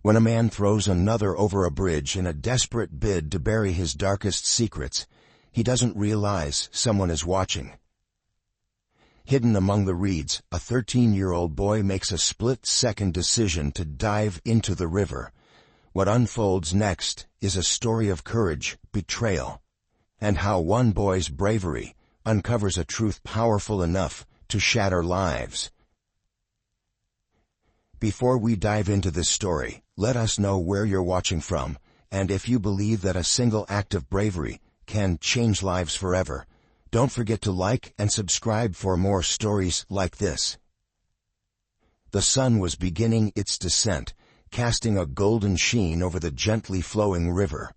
When a man throws another over a bridge in a desperate bid to bury his darkest secrets, he doesn't realize someone is watching. Hidden among the reeds, a 13-year-old boy makes a split-second decision to dive into the river. What unfolds next is a story of courage, betrayal, and how one boy's bravery uncovers a truth powerful enough to shatter lives. Before we dive into this story, let us know where you're watching from, and if you believe that a single act of bravery can change lives forever. Don't forget to like and subscribe for more stories like this. The sun was beginning its descent, casting a golden sheen over the gently flowing river.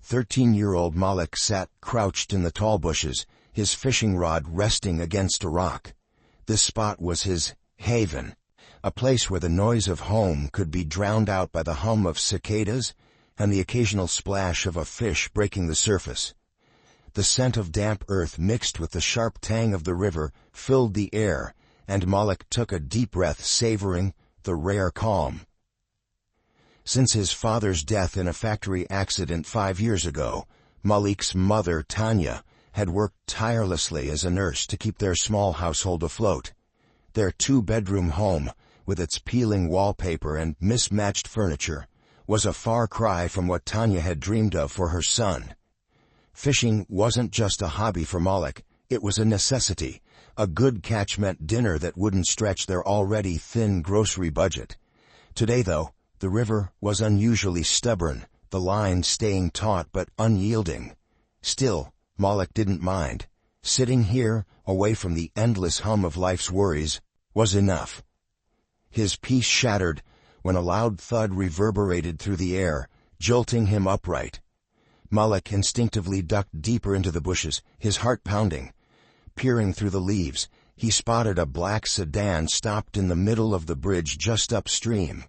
13-year-old Malik sat crouched in the tall bushes, his fishing rod resting against a rock. This spot was his haven, a place where the noise of home could be drowned out by the hum of cicadas and the occasional splash of a fish breaking the surface. The scent of damp earth mixed with the sharp tang of the river filled the air, and Malik took a deep breath, savoring the rare calm. Since his father's death in a factory accident 5 years ago, Malik's mother, Tanya, had worked tirelessly as a nurse to keep their small household afloat. Their 2-bedroom home, with its peeling wallpaper and mismatched furniture, was a far cry from what Tanya had dreamed of for her son. Fishing wasn't just a hobby for Malik, it was a necessity. A good catch meant dinner that wouldn't stretch their already thin grocery budget. Today, though, the river was unusually stubborn, the line staying taut but unyielding. Still, Malik didn't mind. Sitting here, away from the endless hum of life's worries, was enough. His peace shattered when a loud thud reverberated through the air, jolting him upright. Malik instinctively ducked deeper into the bushes, his heart pounding. Peering through the leaves, he spotted a black sedan stopped in the middle of the bridge just upstream.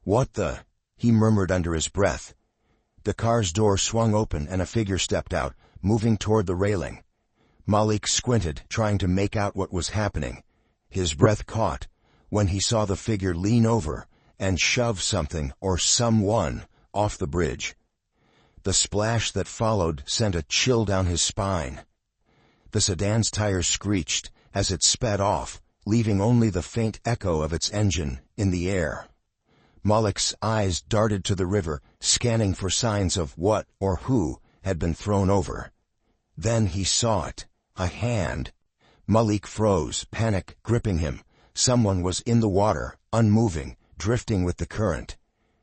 "What the?" he murmured under his breath. The car's door swung open and a figure stepped out, moving toward the railing. Malik squinted, trying to make out what was happening. His breath caught when he saw the figure lean over and shove something or someone off the bridge. The splash that followed sent a chill down his spine. The sedan's tires screeched as it sped off, leaving only the faint echo of its engine in the air. Malik's eyes darted to the river, scanning for signs of what or who had been thrown over. Then he saw it, a hand. Malik froze, panic gripping him. Someone was in the water, unmoving, drifting with the current.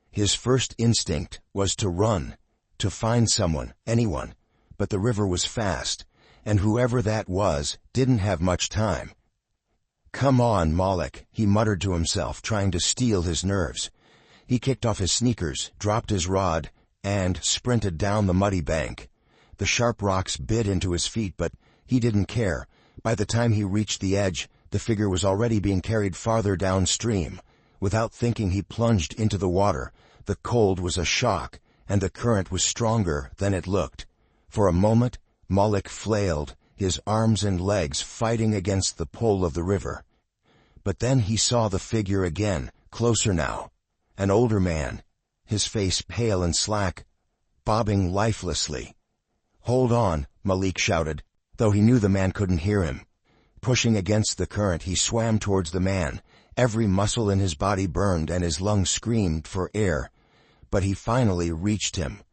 His first instinct was to run, to find someone, anyone, but the river was fast, and whoever that was didn't have much time. "Come on, Malik," he muttered to himself, trying to steel his nerves. He kicked off his sneakers, dropped his rod, and sprinted down the muddy bank. The sharp rocks bit into his feet, but he didn't care. By the time he reached the edge, the figure was already being carried farther downstream. Without thinking, he plunged into the water. The cold was a shock, and the current was stronger than it looked. For a moment, Malik flailed, his arms and legs fighting against the pull of the river. But then he saw the figure again, closer now. An older man, his face pale and slack, bobbing lifelessly. "Hold on," Malik shouted, though he knew the man couldn't hear him. Pushing against the current, he swam towards the man. Every muscle in his body burned and his lungs screamed for air. But he finally reached him.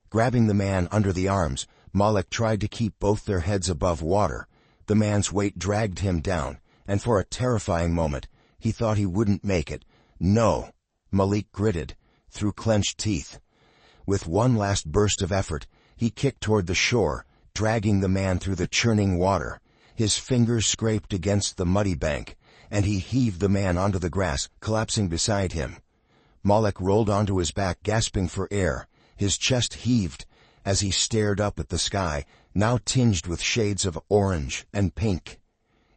Grabbing the man under the arms, Malik tried to keep both their heads above water. The man's weight dragged him down, and for a terrifying moment, he thought he wouldn't make it. "No," Malik gritted through clenched teeth. With one last burst of effort, he kicked toward the shore, dragging the man through the churning water. His fingers scraped against the muddy bank, and he heaved the man onto the grass, collapsing beside him. Malik rolled onto his back, gasping for air. His chest heaved as he stared up at the sky, now tinged with shades of orange and pink.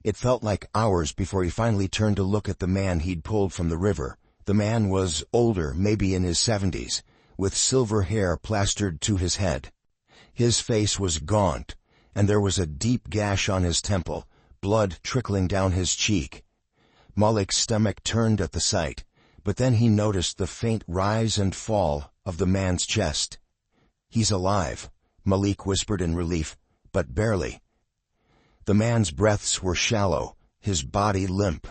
It felt like hours before he finally turned to look at the man he'd pulled from the river. The man was older, maybe in his 70s, with silver hair plastered to his head. His face was gaunt, and there was a deep gash on his temple, blood trickling down his cheek. Malik's stomach turned at the sight, but then he noticed the faint rise and fall of the man's chest. "He's alive," Malik whispered in relief, "but barely." The man's breaths were shallow, his body limp.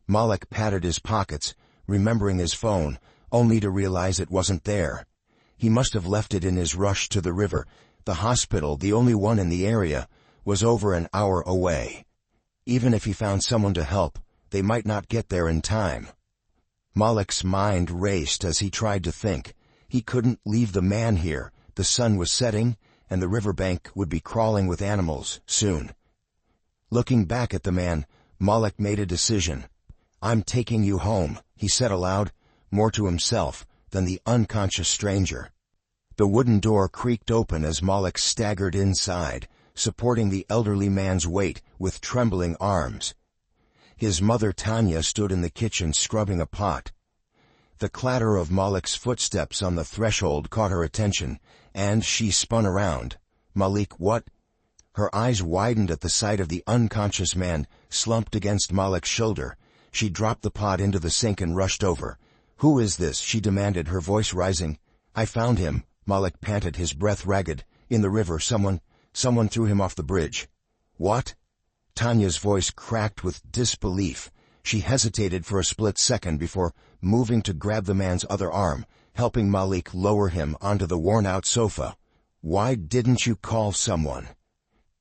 Malik patted his pockets, remembering his phone, only to realize it wasn't there. He must have left it in his rush to the river. The hospital, the only one in the area, was over an hour away. Even if he found someone to help, they might not get there in time. Malik's mind raced as he tried to think. He couldn't leave the man here. The sun was setting, and the riverbank would be crawling with animals soon. Looking back at the man, Malik made a decision. "I'm taking you home," he said aloud, more to himself than the unconscious stranger. The wooden door creaked open as Malik staggered inside, supporting the elderly man's weight with trembling arms. His mother Tanya stood in the kitchen scrubbing a pot. The clatter of Malik's footsteps on the threshold caught her attention, and she spun around. "Malik, what?" Her eyes widened at the sight of the unconscious man slumped against Malik's shoulder. She dropped the pot into the sink and rushed over. "Who is this?" she demanded, her voice rising. "I found him," Malik panted, his breath ragged. "In the river, someone threw him off the bridge." "What?" Tanya's voice cracked with disbelief. She hesitated for a split second before moving to grab the man's other arm, helping Malik lower him onto the worn-out sofa. "Why didn't you call someone?"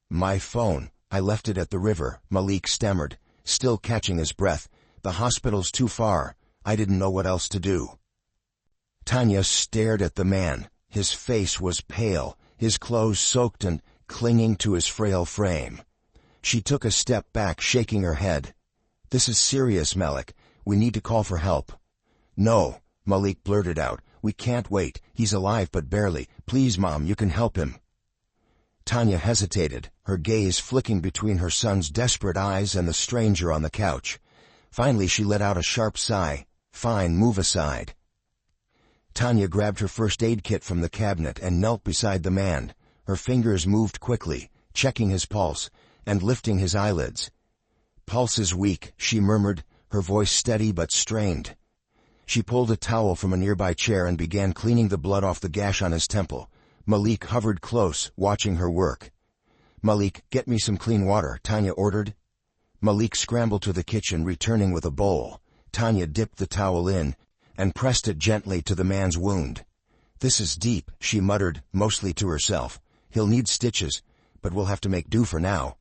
"My phone. I left it at the river," Malik stammered, still catching his breath. "The hospital's too far. I didn't know what else to do." Tanya stared at the man. His face was pale, his clothes soaked and clinging to his frail frame. She took a step back, shaking her head. "This is serious, Malik. We need to call for help." "No," Malik blurted out. "We can't wait. He's alive, but barely. Please, Mom, you can help him." Tanya hesitated, her gaze flicking between her son's desperate eyes and the stranger on the couch. Finally, she let out a sharp sigh. "Fine, move aside." Tanya grabbed her first aid kit from the cabinet and knelt beside the man. Her fingers moved quickly, checking his pulse and lifting his eyelids. "Pulse is weak," she murmured, her voice steady but strained. She pulled a towel from a nearby chair and began cleaning the blood off the gash on his temple. Malik hovered close, watching her work. "Malik, get me some clean water," Tanya ordered. Malik scrambled to the kitchen, returning with a bowl. Tanya dipped the towel in and pressed it gently to the man's wound. "This is deep," she muttered, mostly to herself. "He'll need stitches, but we'll have to make do for now."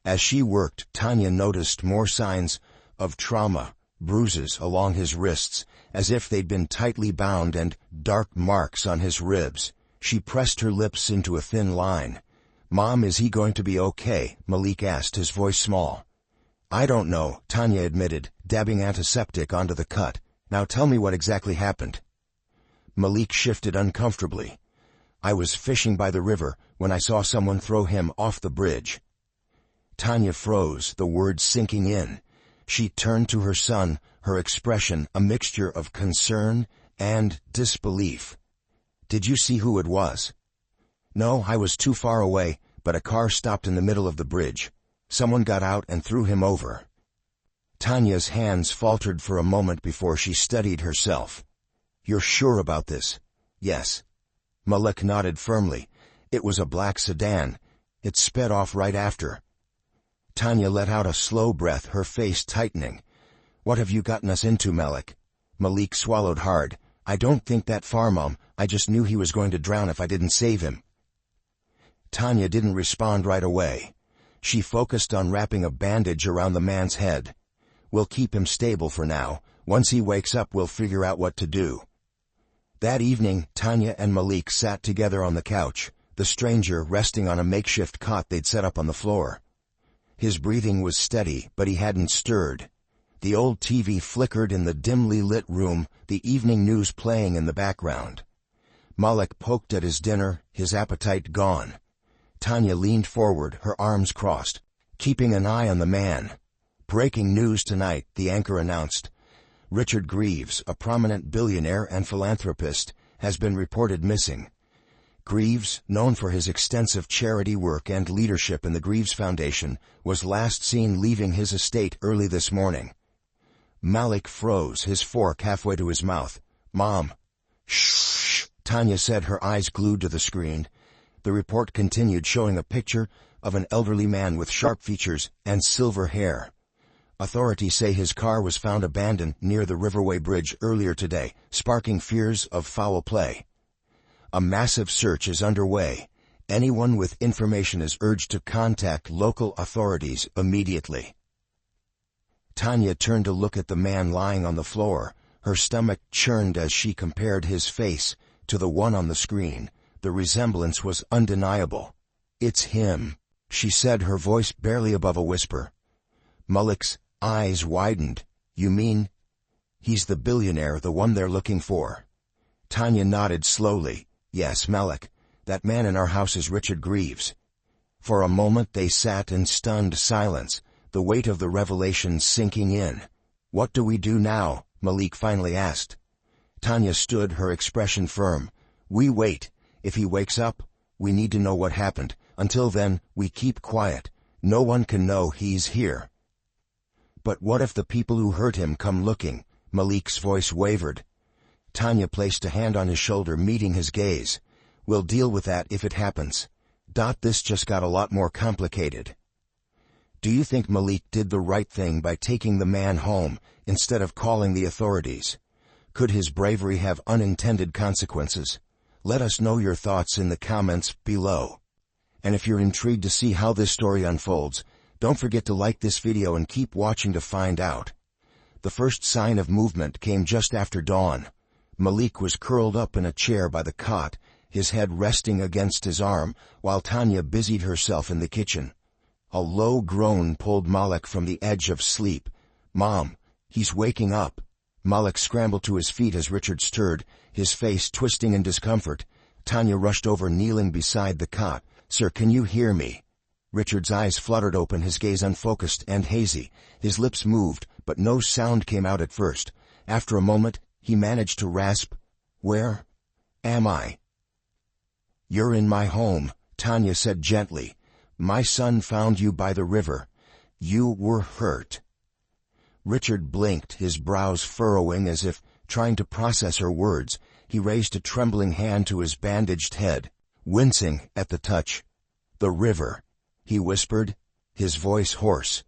As she worked, Tanya noticed more signs of trauma, bruises along his wrists, as if they'd been tightly bound, and dark marks on his ribs. She pressed her lips into a thin line. "Mom, is he going to be okay?" Malik asked, his voice small. "I don't know," Tanya admitted, dabbing antiseptic onto the cut. "Now tell me what exactly happened." Malik shifted uncomfortably. "I was fishing by the river when I saw someone throw him off the bridge." Tanya froze, the words sinking in. She turned to her son, her expression a mixture of concern and disbelief. "Did you see who it was?" "No, I was too far away, but a car stopped in the middle of the bridge. Someone got out and threw him over." Tanya's hands faltered for a moment before she steadied herself. "You're sure about this?" "Yes." Malik nodded firmly. "It was a black sedan. It sped off right after." Tanya let out a slow breath, her face tightening. "What have you gotten us into, Malik?" Malik swallowed hard. "I don't think that far, Mom. I just knew he was going to drown if I didn't save him." Tanya didn't respond right away. She focused on wrapping a bandage around the man's head. "We'll keep him stable for now. Once he wakes up, we'll figure out what to do." That evening, Tanya and Malik sat together on the couch, the stranger resting on a makeshift cot they'd set up on the floor. His breathing was steady, but he hadn't stirred. The old TV flickered in the dimly lit room, the evening news playing in the background. Malik poked at his dinner, his appetite gone. Tanya leaned forward, her arms crossed, keeping an eye on the man. "Breaking news tonight," the anchor announced. "Richard Greaves, a prominent billionaire and philanthropist, has been reported missing." Greaves, known for his extensive charity work and leadership in the Greaves Foundation, was last seen leaving his estate early this morning. Malik froze, his fork halfway to his mouth. "Mom." "Shh," Tanya said, her eyes glued to the screen. The report continued, showing a picture of an elderly man with sharp features and silver hair. Authorities say his car was found abandoned near the Riverway Bridge earlier today, sparking fears of foul play. A massive search is underway. Anyone with information is urged to contact local authorities immediately. Tanya turned to look at the man lying on the floor. Her stomach churned as she compared his face to the one on the screen. The resemblance was undeniable. "It's him," she said, her voice barely above a whisper. Malik's eyes widened. "You mean he's the billionaire, the one they're looking for?" Tanya nodded slowly. "Yes, Malik. That man in our house is Richard Greaves." For a moment they sat in stunned silence, the weight of the revelation sinking in. "What do we do now?" Malik finally asked. Tanya stood, her expression firm. "We wait. If he wakes up, we need to know what happened. Until then, we keep quiet. No one can know he's here." "But what if the people who hurt him come looking?" Malik's voice wavered. Tanya placed a hand on his shoulder, meeting his gaze. "We'll deal with that if it happens. This just got a lot more complicated." "Do you think Malik did the right thing by taking the man home instead of calling the authorities? Could his bravery have unintended consequences? Let us know your thoughts in the comments below. And if you're intrigued to see how this story unfolds, don't forget to like this video and keep watching to find out. The first sign of movement came just after dawn. Malik was curled up in a chair by the cot, his head resting against his arm, while Tanya busied herself in the kitchen. A low groan pulled Malik from the edge of sleep. "Mom, he's waking up." Malik scrambled to his feet as Richard stirred, his face twisting in discomfort. Tanya rushed over, kneeling beside the cot. "Sir, can you hear me?" Richard's eyes fluttered open, his gaze unfocused and hazy. His lips moved, but no sound came out at first. After a moment, he managed to rasp, "Where am I?" "You're in my home," Tanya said gently. "My son found you by the river. You were hurt." Richard blinked, his brows furrowing as if trying to process her words. He raised a trembling hand to his bandaged head, wincing at the touch. "The river," he whispered, his voice hoarse.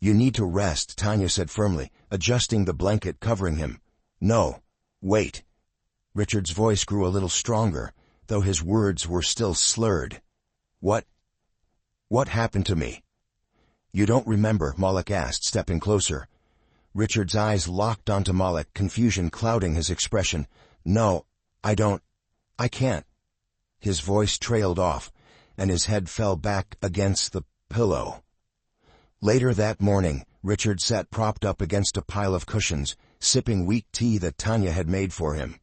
"You need to rest," Tanya said firmly, adjusting the blanket covering him. "No, wait." Richard's voice grew a little stronger, though his words were still slurred. What happened to me?" "You don't remember?" Malik asked, stepping closer. Richard's eyes locked onto Malik, confusion clouding his expression. "No, I don't. I can't." His voice trailed off, and his head fell back against the pillow. Later that morning, Richard sat propped up against a pile of cushions, sipping weak tea that Tanya had made for him.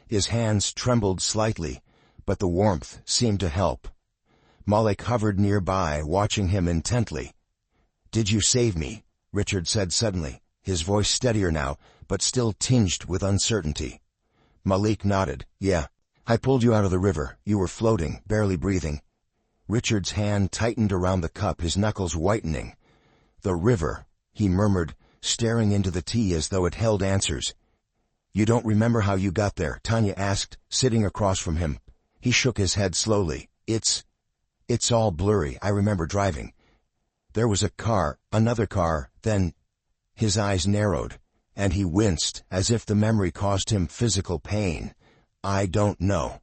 His hands trembled slightly, but the warmth seemed to help. Malik hovered nearby, watching him intently. "Did you save me?" Richard said suddenly, his voice steadier now, but still tinged with uncertainty. Malik nodded. "Yeah. I pulled you out of the river. You were floating, barely breathing." Richard's hand tightened around the cup, his knuckles whitening. "The river," he murmured, staring into the tea as though it held answers. "You don't remember how you got there?" Tanya asked, sitting across from him. He shook his head slowly. It's all blurry. I remember driving. There was a car, another car, then—" His eyes narrowed, and he winced, as if the memory caused him physical pain. "I don't know."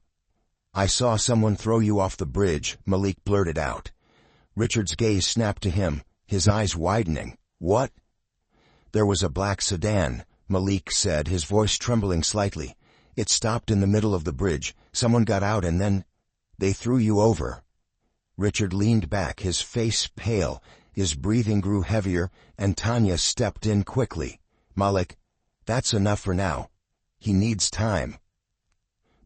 "I saw someone throw you off the bridge," Malik blurted out. Richard's gaze snapped to him, his eyes widening. "What?" "There was a black sedan," Malik said, his voice trembling slightly. "It stopped in the middle of the bridge. Someone got out and then they threw you over." Richard leaned back, his face pale. His breathing grew heavier, and Tanya stepped in quickly. "Malik, that's enough for now. He needs time."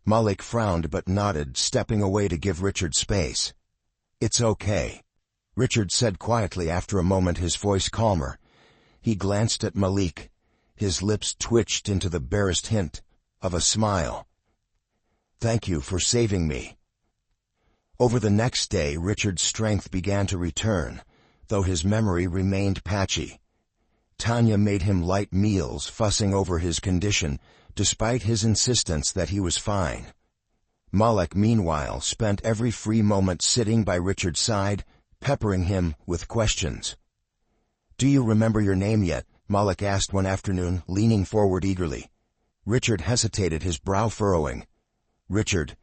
Malik frowned but nodded, stepping away to give Richard space. "It's okay," Richard said quietly after a moment, his voice calmer. He glanced at Malik. His lips twitched into the barest hint of a smile. "Thank you for saving me." Over the next day, Richard's strength began to return, though his memory remained patchy. Tanya made him light meals, fussing over his condition, despite his insistence that he was fine. Malik, meanwhile, spent every free moment sitting by Richard's side, peppering him with questions. "Do you remember your name yet?" Malik asked one afternoon, leaning forward eagerly. Richard hesitated, his brow furrowing. Richard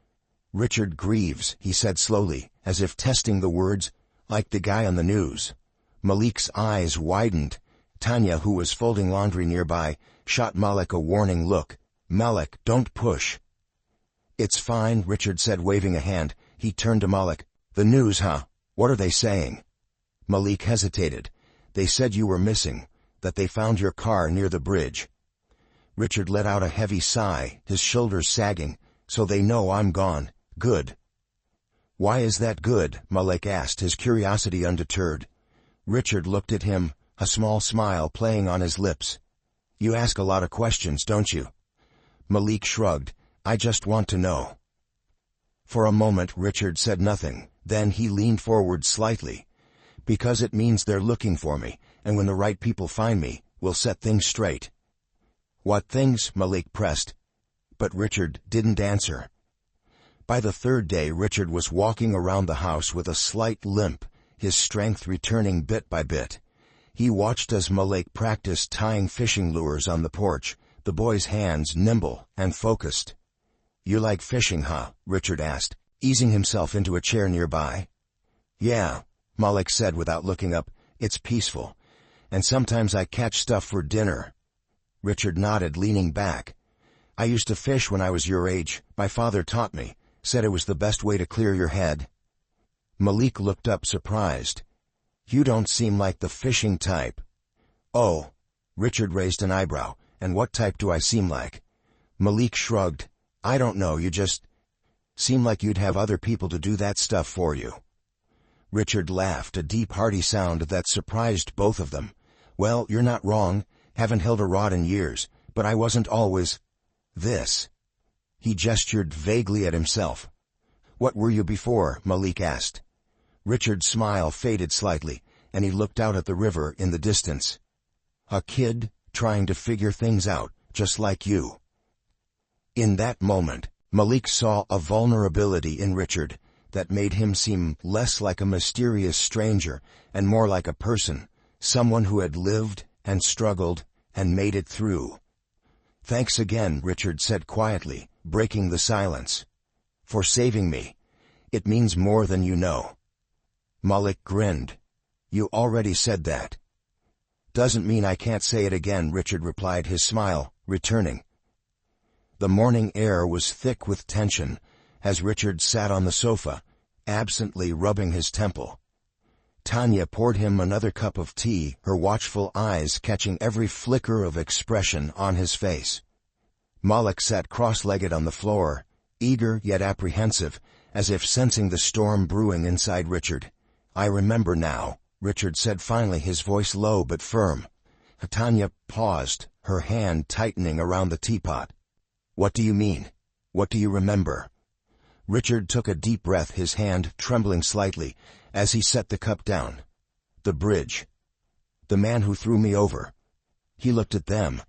Greaves," he said slowly, as if testing the words, "like the guy on the news." Malik's eyes widened. Tanya, who was folding laundry nearby, shot Malik a warning look. "Malik, don't push." "It's fine," Richard said, waving a hand. He turned to Malik. "The news, huh? What are they saying?" Malik hesitated. "They said you were missing, that they found your car near the bridge." Richard let out a heavy sigh, his shoulders sagging. "So they know I'm gone. Good." "Why is that good?" Malik asked, his curiosity undeterred. Richard looked at him, a small smile playing on his lips. "You ask a lot of questions, don't you?" Malik shrugged. "I just want to know." For a moment Richard said nothing, then he leaned forward slightly. "Because it means they're looking for me, and when the right people find me, we'll set things straight." "What things?" Malik pressed. But Richard didn't answer. By the third day Richard was walking around the house with a slight limp, his strength returning bit by bit. He watched as Malik practiced tying fishing lures on the porch, the boy's hands nimble and focused. "You like fishing, huh?" Richard asked, easing himself into a chair nearby. "Yeah," Malik said without looking up. "It's peaceful. And sometimes I catch stuff for dinner." Richard nodded, leaning back. "I used to fish when I was your age. My father taught me, said it was the best way to clear your head." Malik looked up, surprised. "You don't seem like the fishing type." "Oh." Richard raised an eyebrow. "And what type do I seem like?" Malik shrugged. "I don't know, you just seem like you'd have other people to do that stuff for you." Richard laughed, a deep, hearty sound that surprised both of them. "Well, you're not wrong. Haven't held a rod in years, but I wasn't always this." He gestured vaguely at himself. "What were you before?" Malik asked. Richard's smile faded slightly, and he looked out at the river in the distance. "A kid, trying to figure things out, just like you." In that moment, Malik saw a vulnerability in Richard that made him seem less like a mysterious stranger and more like a person, someone who had lived and struggled and made it through. "Thanks again," Richard said quietly, breaking the silence. "For saving me. It means more than you know." Malik grinned. "You already said that." "Doesn't mean I can't say it again," Richard replied, his smile returning. The morning air was thick with tension as Richard sat on the sofa, absently rubbing his temple. Tanya poured him another cup of tea, her watchful eyes catching every flicker of expression on his face. Malik sat cross-legged on the floor, eager yet apprehensive, as if sensing the storm brewing inside Richard. "I remember now," Richard said finally, his voice low but firm. Tanya paused, her hand tightening around the teapot. "What do you mean? What do you remember?" Richard took a deep breath, his hand trembling slightly, as he set the cup down. "The bridge. The man who threw me over." He looked at them,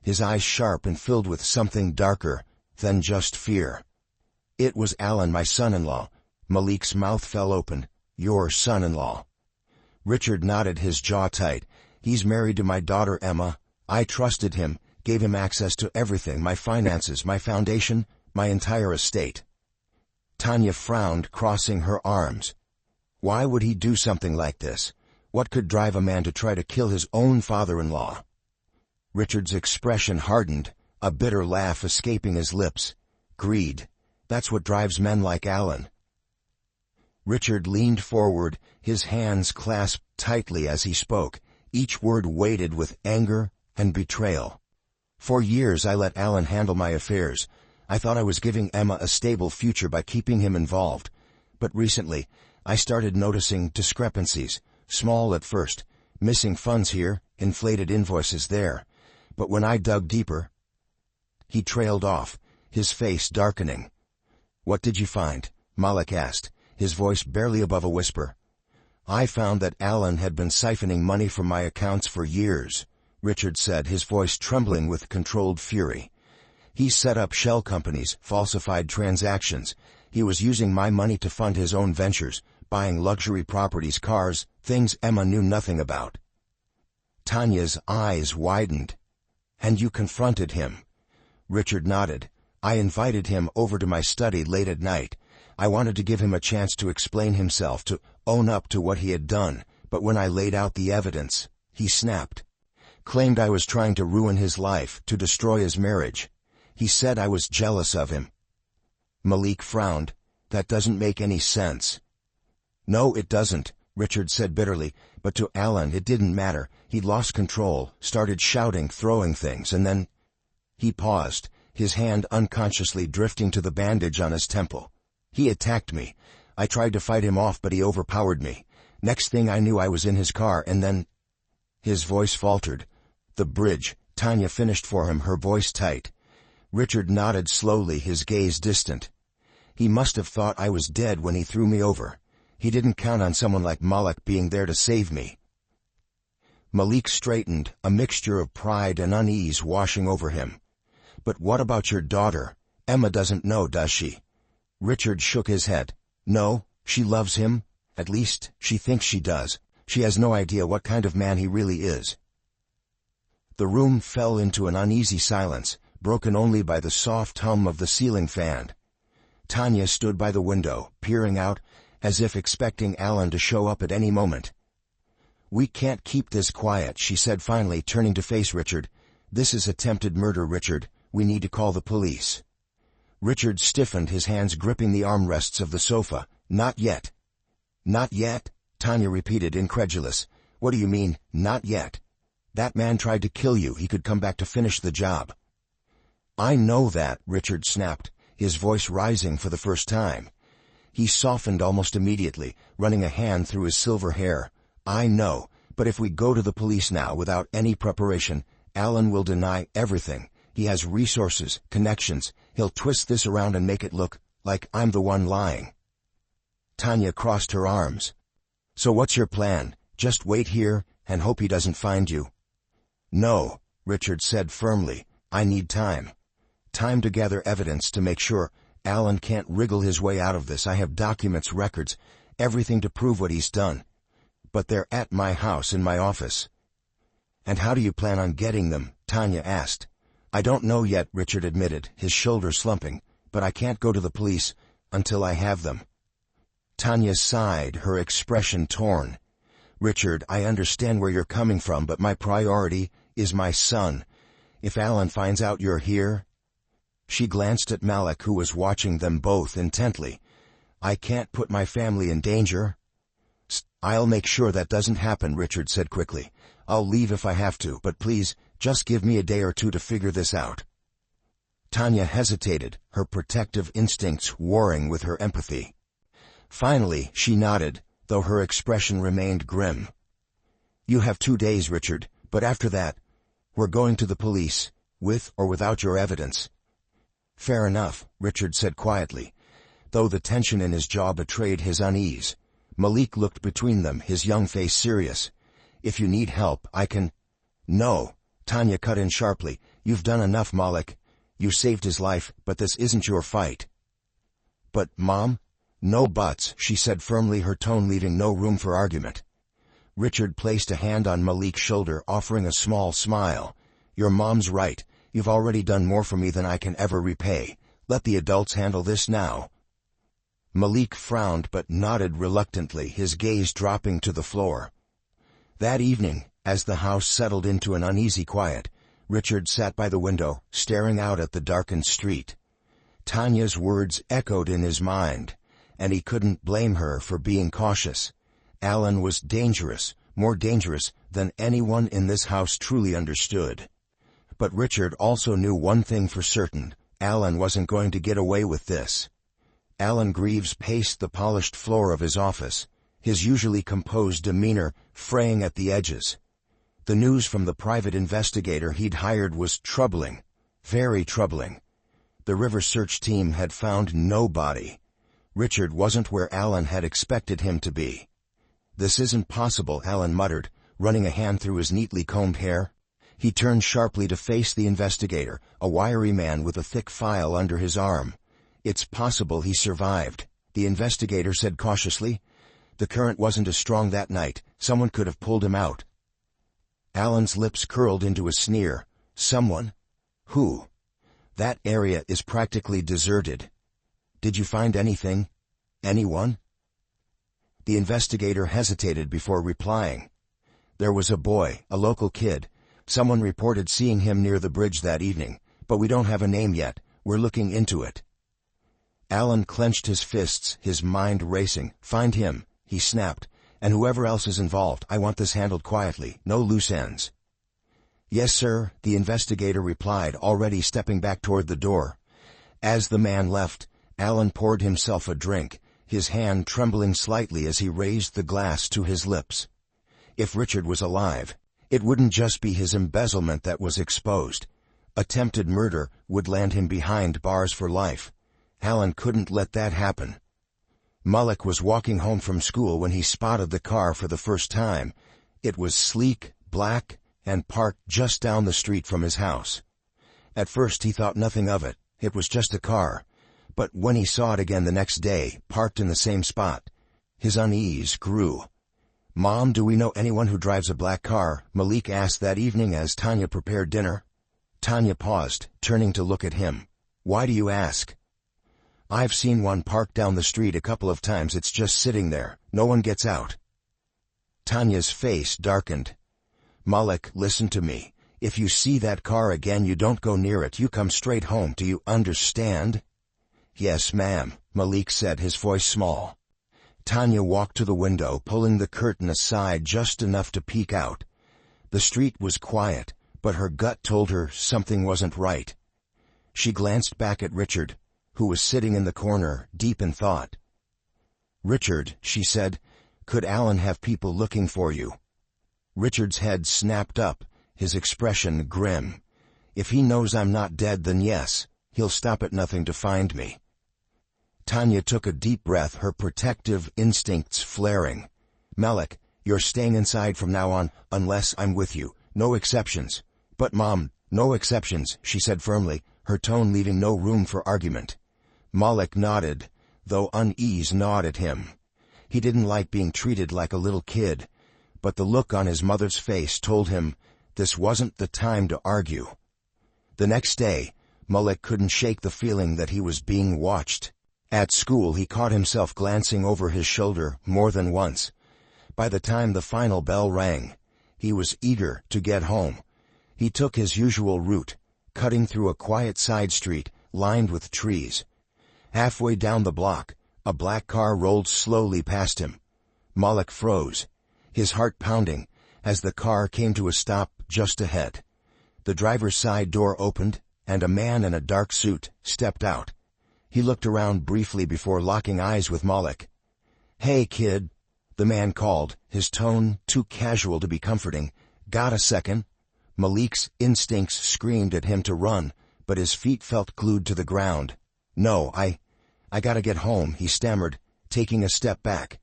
his eyes sharp and filled with something darker than just fear. "It was Alan, my son-in-law." Malik's mouth fell open. "Your son-in-law." Richard nodded, his jaw tight. "He's married to my daughter Emma. I trusted him, gave him access to everything, my finances, my foundation, my entire estate." Tanya frowned, crossing her arms. Why would he do something like this? What could drive a man to try to kill his own father-in-law? Richard's expression hardened, a bitter laugh escaping his lips. "Greed. That's what drives men like Alan." Richard leaned forward, his hands clasped tightly as he spoke, each word weighted with anger and betrayal. "For years I let Alan handle my affairs. I thought I was giving Emma a stable future by keeping him involved. But recently, I started noticing discrepancies, small at first, missing funds here, inflated invoices there. But when I dug deeper—" He trailed off, his face darkening. "What did you find?" Malik asked, his voice barely above a whisper. "I found that Alan had been siphoning money from my accounts for years," Richard said, his voice trembling with controlled fury. "He set up shell companies, falsified transactions. He was using my money to fund his own ventures, buying luxury properties, cars, things Emma knew nothing about." Tanya's eyes widened. "And you confronted him?" Richard nodded. "I invited him over to my study late at night. I wanted to give him a chance to explain himself, to own up to what he had done, but when I laid out the evidence, he snapped. Claimed I was trying to ruin his life, to destroy his marriage. He said I was jealous of him." Malik frowned. "That doesn't make any sense." "No, it doesn't," Richard said bitterly, "but to Alan it didn't matter. He'd lost control, started shouting, throwing things, and then—" He paused, his hand unconsciously drifting to the bandage on his temple. "He attacked me. I tried to fight him off, but he overpowered me. Next thing I knew, I was in his car, and then—" His voice faltered. "The bridge," Tanya finished for him, her voice tight. Richard nodded slowly, his gaze distant. "He must have thought I was dead when he threw me over. He didn't count on someone like Malik being there to save me." Malik straightened, a mixture of pride and unease washing over him. "But what about your daughter? Emma doesn't know, does she?" Richard shook his head. "No, she loves him. At least, she thinks she does. She has no idea what kind of man he really is." The room fell into an uneasy silence, broken only by the soft hum of the ceiling fan. Tanya stood by the window, peering out, as if expecting Alan to show up at any moment. "We can't keep this quiet," she said finally, turning to face Richard. "This is attempted murder, Richard. We need to call the police." Richard stiffened, his hands gripping the armrests of the sofa. "Not yet." "Not yet?" Tanya repeated, incredulous. "What do you mean, not yet? That man tried to kill you. He could come back to finish the job." "I know that," Richard snapped, his voice rising for the first time. He softened almost immediately, running a hand through his silver hair. "I know, but if we go to the police now without any preparation, Alan will deny everything. He has resources, connections. He'll twist this around and make it look like I'm the one lying." Tanya crossed her arms. "So what's your plan? Just wait here and hope he doesn't find you?" "No," Richard said firmly. "I need time. Time to gather evidence to make sure Alan can't wriggle his way out of this. I have documents, records, everything to prove what he's done. But they're at my house, in my office." "And how do you plan on getting them?" Tanya asked. "I don't know yet," Richard admitted, his shoulders slumping, "but I can't go to the police until I have them." Tanya sighed, her expression torn. "Richard, I understand where you're coming from, but my priority is my son. If Alan finds out you're here—" She glanced at Malik, who was watching them both intently. "I can't put my family in danger." "I'll make sure that doesn't happen," Richard said quickly. "I'll leave if I have to, but please, just give me a day or two to figure this out." Tanya hesitated, her protective instincts warring with her empathy. Finally, she nodded, though her expression remained grim. "You have 2 days, Richard, but after that, we're going to the police, with or without your evidence." "Fair enough," Richard said quietly, though the tension in his jaw betrayed his unease. Malik looked between them, his young face serious. "If you need help, I can—" "No," Tanya cut in sharply. "You've done enough, Malik. You saved his life, but this isn't your fight." "But, Mom—" "No buts," she said firmly, her tone leaving no room for argument. Richard placed a hand on Malik's shoulder, offering a small smile. "Your mom's right. You've already done more for me than I can ever repay. Let the adults handle this now." Malik frowned but nodded reluctantly, his gaze dropping to the floor. That evening, as the house settled into an uneasy quiet, Richard sat by the window, staring out at the darkened street. Tanya's words echoed in his mind, and he couldn't blame her for being cautious. Alan was dangerous, more dangerous than anyone in this house truly understood. But Richard also knew one thing for certain: Alan wasn't going to get away with this. Alan Greaves paced the polished floor of his office, his usually composed demeanor fraying at the edges. The news from the private investigator he'd hired was troubling, very troubling. The river search team had found no body. Richard wasn't where Alan had expected him to be. "This isn't possible," Alan muttered, running a hand through his neatly combed hair. He turned sharply to face the investigator, a wiry man with a thick file under his arm. "It's possible he survived," the investigator said cautiously. "The current wasn't as strong that night. Someone could have pulled him out." Alan's lips curled into a sneer. "Someone? Who? That area is practically deserted. Did you find anything? Anyone?" The investigator hesitated before replying. "There was a boy, a local kid. Someone reported seeing him near the bridge that evening, but we don't have a name yet. We're looking into it." Alan clenched his fists, his mind racing. "Find him," he snapped, "and whoever else is involved. I want this handled quietly, no loose ends." "Yes, sir," the investigator replied, already stepping back toward the door. As the man left, Alan poured himself a drink, his hand trembling slightly as he raised the glass to his lips. If Richard was alive, it wouldn't just be his embezzlement that was exposed. Attempted murder would land him behind bars for life. Alan couldn't let that happen. Mullock was walking home from school when he spotted the car for the first time. It was sleek, black, and parked just down the street from his house. At first he thought nothing of it. It was just a car. But when he saw it again the next day, parked in the same spot, his unease grew. "Mom, do we know anyone who drives a black car?" Malik asked that evening as Tanya prepared dinner. Tanya paused, turning to look at him. "Why do you ask?" "I've seen one parked down the street a couple of times. It's just sitting there. No one gets out." Tanya's face darkened. "Malik, listen to me. If you see that car again, you don't go near it. You come straight home. Do you understand?" "Yes, ma'am," Malik said, his voice small. Tanya walked to the window, pulling the curtain aside just enough to peek out. The street was quiet, but her gut told her something wasn't right. She glanced back at Richard, who was sitting in the corner, deep in thought. "Richard," she said, "could Alan have people looking for you?" Richard's head snapped up, his expression grim. "If he knows I'm not dead, then yes, he'll stop at nothing to find me." Tanya took a deep breath, her protective instincts flaring. "Malik, you're staying inside from now on, unless I'm with you. No exceptions." "But Mom, no exceptions," she said firmly, her tone leaving no room for argument. Malik nodded, though unease gnawed at him. He didn't like being treated like a little kid, but the look on his mother's face told him this wasn't the time to argue. The next day, Malik couldn't shake the feeling that he was being watched. At school, he caught himself glancing over his shoulder more than once. By the time the final bell rang, he was eager to get home. He took his usual route, cutting through a quiet side street lined with trees. Halfway down the block, a black car rolled slowly past him. Malik froze, his heart pounding, as the car came to a stop just ahead. The driver's side door opened, and a man in a dark suit stepped out. He looked around briefly before locking eyes with Malik. "Hey, kid," the man called, his tone too casual to be comforting. "Got a second?" Malik's instincts screamed at him to run, but his feet felt glued to the ground. "No, I gotta get home," he stammered, taking a step back.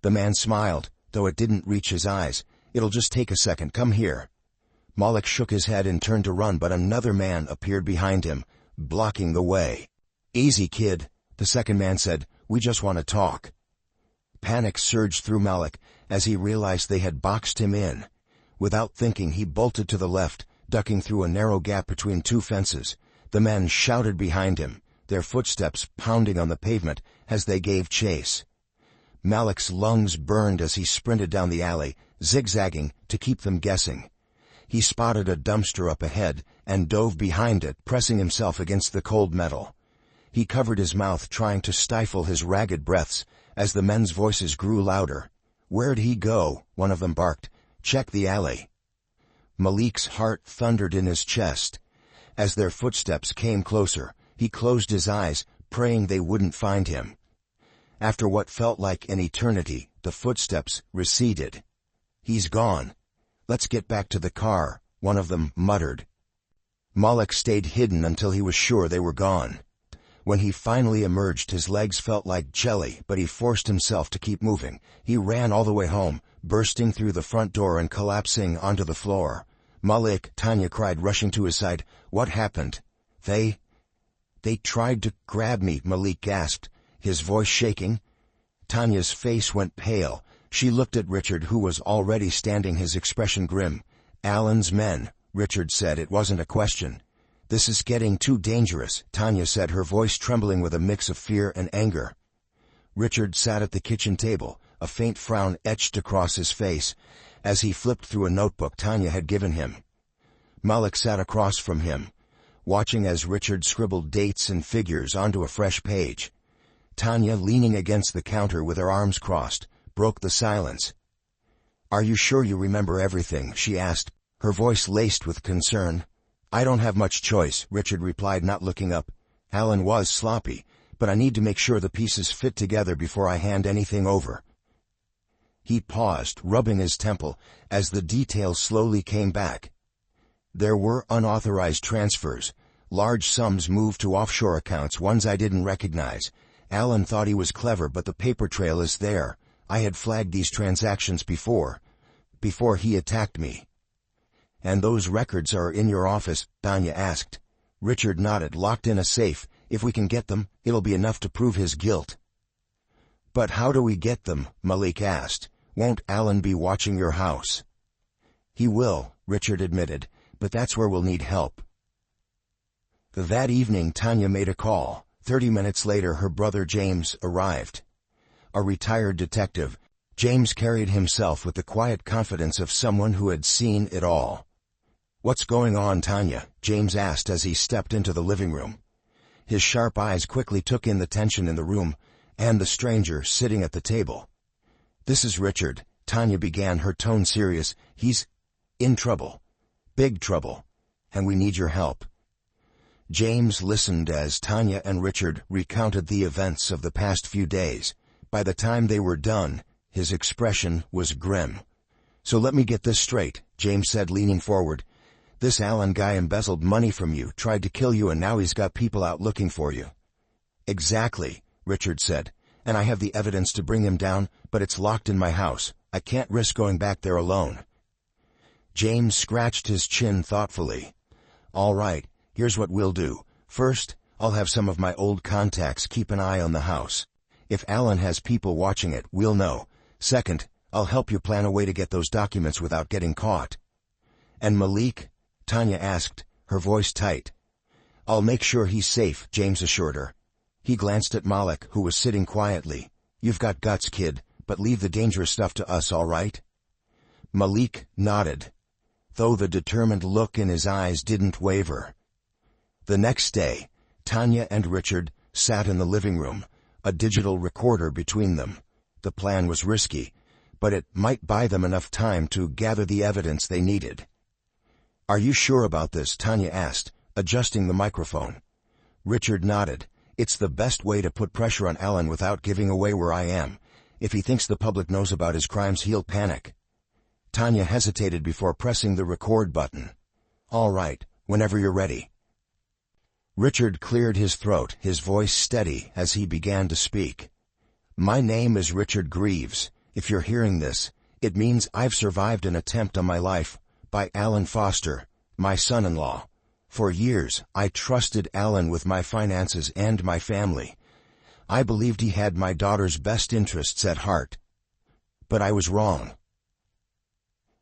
The man smiled, though it didn't reach his eyes. "It'll just take a second. Come here." Malik shook his head and turned to run, but another man appeared behind him, blocking the way. "Easy, kid," the second man said. "We just want to talk." Panic surged through Malik as he realized they had boxed him in. Without thinking, he bolted to the left, ducking through a narrow gap between two fences. The men shouted behind him, their footsteps pounding on the pavement as they gave chase. Malik's lungs burned as he sprinted down the alley, zigzagging to keep them guessing. He spotted a dumpster up ahead and dove behind it, pressing himself against the cold metal. He covered his mouth, trying to stifle his ragged breaths, as the men's voices grew louder. "Where'd he go?" one of them barked. "Check the alley." Malik's heart thundered in his chest. As their footsteps came closer, he closed his eyes, praying they wouldn't find him. After what felt like an eternity, the footsteps receded. "He's gone. Let's get back to the car," one of them muttered. Malik stayed hidden until he was sure they were gone. When he finally emerged, his legs felt like jelly, but he forced himself to keep moving. He ran all the way home, bursting through the front door and collapsing onto the floor. Malik, Tanya cried, rushing to his side. What happened? They tried to grab me, Malik gasped, his voice shaking. Tanya's face went pale. She looked at Richard, who was already standing, his expression grim. Alan's men, Richard said. It wasn't a question. This is getting too dangerous, Tanya said, her voice trembling with a mix of fear and anger. Richard sat at the kitchen table, a faint frown etched across his face, as he flipped through a notebook Tanya had given him. Malik sat across from him, watching as Richard scribbled dates and figures onto a fresh page. Tanya, leaning against the counter with her arms crossed, broke the silence. "Are you sure you remember everything?" she asked, her voice laced with concern. "I don't have much choice," Richard replied, not looking up. "Alan was sloppy, but I need to make sure the pieces fit together before I hand anything over." He paused, rubbing his temple, as the details slowly came back. There were unauthorized transfers, large sums moved to offshore accounts, ones I didn't recognize. Alan thought he was clever, but the paper trail is there. I had flagged these transactions before he attacked me. "And those records are in your office?" Tanya asked. Richard nodded. "Locked in a safe. If we can get them, it'll be enough to prove his guilt." "But how do we get them?" Malik asked. "Won't Alan be watching your house?" "He will," Richard admitted, "but that's where we'll need help." That evening Tanya made a call. 30 minutes later her brother James arrived. A retired detective, James carried himself with the quiet confidence of someone who had seen it all. "What's going on, Tanya?" James asked as he stepped into the living room. His sharp eyes quickly took in the tension in the room, and the stranger sitting at the table. "This is Richard," Tanya began, her tone serious. "He's in trouble. Big trouble. And we need your help." James listened as Tanya and Richard recounted the events of the past few days. By the time they were done, his expression was grim. "So let me get this straight," James said, leaning forward. "This Alan guy embezzled money from you, tried to kill you, and now he's got people out looking for you." "Exactly," Richard said. "And I have the evidence to bring him down, but it's locked in my house. I can't risk going back there alone." James scratched his chin thoughtfully. "All right, here's what we'll do. First, I'll have some of my old contacts keep an eye on the house. If Alan has people watching it, we'll know. Second, I'll help you plan a way to get those documents without getting caught." "And Malik?" Tanya asked, her voice tight. "I'll make sure he's safe," James assured her. He glanced at Malik, who was sitting quietly. "You've got guts, kid, but leave the dangerous stuff to us, all right?" Malik nodded, though the determined look in his eyes didn't waver. The next day, Tanya and Richard sat in the living room, a digital recorder between them. The plan was risky, but it might buy them enough time to gather the evidence they needed. "Are you sure about this?" Tanya asked, adjusting the microphone. Richard nodded. "It's the best way to put pressure on Alan without giving away where I am. If he thinks the public knows about his crimes, he'll panic." Tanya hesitated before pressing the record button. "All right, whenever you're ready." Richard cleared his throat, his voice steady as he began to speak. "My name is Richard Greaves. If you're hearing this, it means I've survived an attempt on my life by Alan Foster, my son-in-law. For years, I trusted Alan with my finances and my family. I believed he had my daughter's best interests at heart. But I was wrong."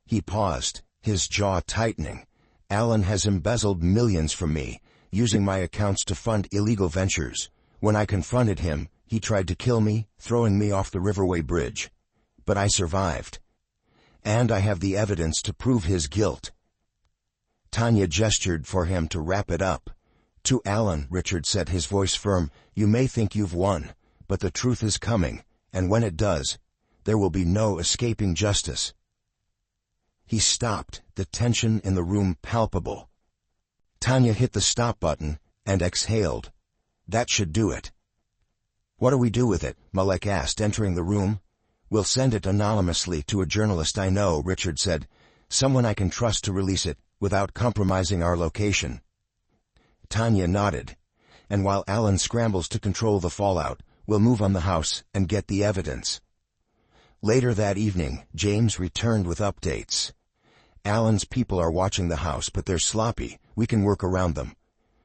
He paused, his jaw tightening. "Alan has embezzled millions from me, using my accounts to fund illegal ventures. When I confronted him, he tried to kill me, throwing me off the Riverway Bridge. But I survived. And I have the evidence to prove his guilt." Tanya gestured for him to wrap it up. "To Alan," Richard said, his voice firm, "you may think you've won, but the truth is coming, and when it does, there will be no escaping justice." He stopped, the tension in the room palpable. Tanya hit the stop button and exhaled. "That should do it." "What do we do with it?" Malik asked, entering the room. "We'll send it anonymously to a journalist I know," Richard said. "Someone I can trust to release it, without compromising our location." Tanya nodded. "And while Alan scrambles to control the fallout, we'll move on the house and get the evidence." Later that evening, James returned with updates. Alan's people are watching the house, but they're sloppy. We can work around them.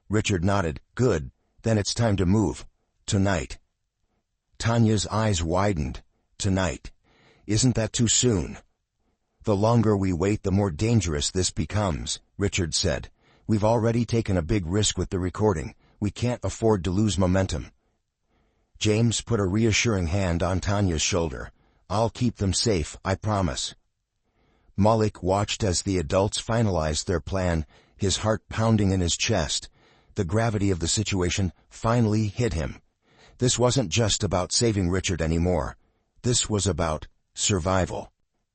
Richard nodded. Good. Then it's time to move. Tonight. Tanya's eyes widened. Tonight. Isn't that too soon? The longer we wait, the more dangerous this becomes, Richard said. We've already taken a big risk with the recording. We can't afford to lose momentum. James put a reassuring hand on Tanya's shoulder. I'll keep them safe, I promise. Malik watched as the adults finalized their plan, his heart pounding in his chest. The gravity of the situation finally hit him. This wasn't just about saving Richard anymore. This was about survival.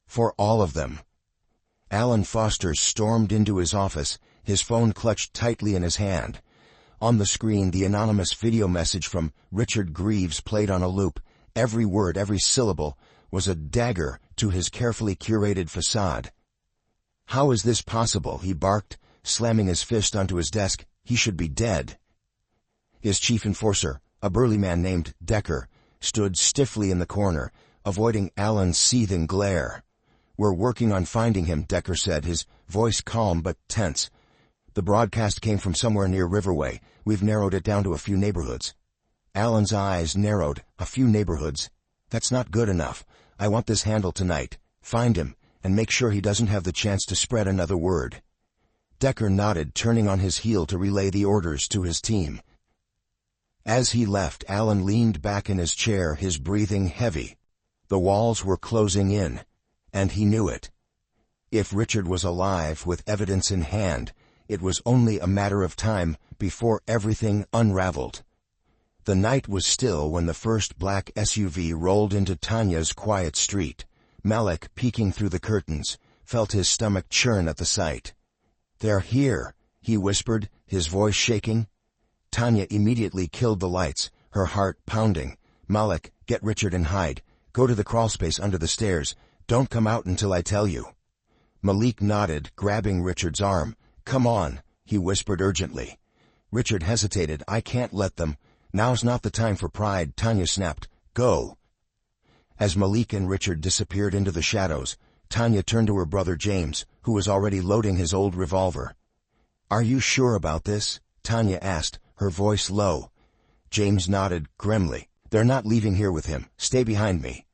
For all of them. Alan Foster stormed into his office, his phone clutched tightly in his hand. On the screen, the anonymous video message from Richard Greaves played on a loop. Every word, every syllable, was a dagger to his carefully curated facade. How is this possible? He barked, slamming his fist onto his desk. He should be dead. His chief enforcer, a burly man named Decker, stood stiffly in the corner, avoiding Alan's seething glare. We're working on finding him, Decker said, his voice calm but tense. The broadcast came from somewhere near Riverway. We've narrowed it down to a few neighborhoods. Alan's eyes narrowed. A few neighborhoods? That's not good enough. I want this handled tonight. Find him, and make sure he doesn't have the chance to spread another word. Decker nodded, turning on his heel to relay the orders to his team. As he left, Alan leaned back in his chair, his breathing heavy. The walls were closing in, and he knew it. If Richard was alive, with evidence in hand, it was only a matter of time before everything unraveled. The night was still when the first black SUV rolled into Tanya's quiet street. Malik, peeking through the curtains, felt his stomach churn at the sight. "They're here," he whispered, his voice shaking. Tanya immediately killed the lights, her heart pounding. "Malik, get Richard and hide. Go to the crawlspace under the stairs. Don't come out until I tell you." Malik nodded, grabbing Richard's arm. "Come on," he whispered urgently. Richard hesitated. "I can't let them. Now's not the time for pride," Tanya snapped. "Go." As Malik and Richard disappeared into the shadows, Tanya turned to her brother James, who was already loading his old revolver. "Are you sure about this?" Tanya asked, her voice low. James nodded grimly. "They're not leaving here with him. Stay behind me."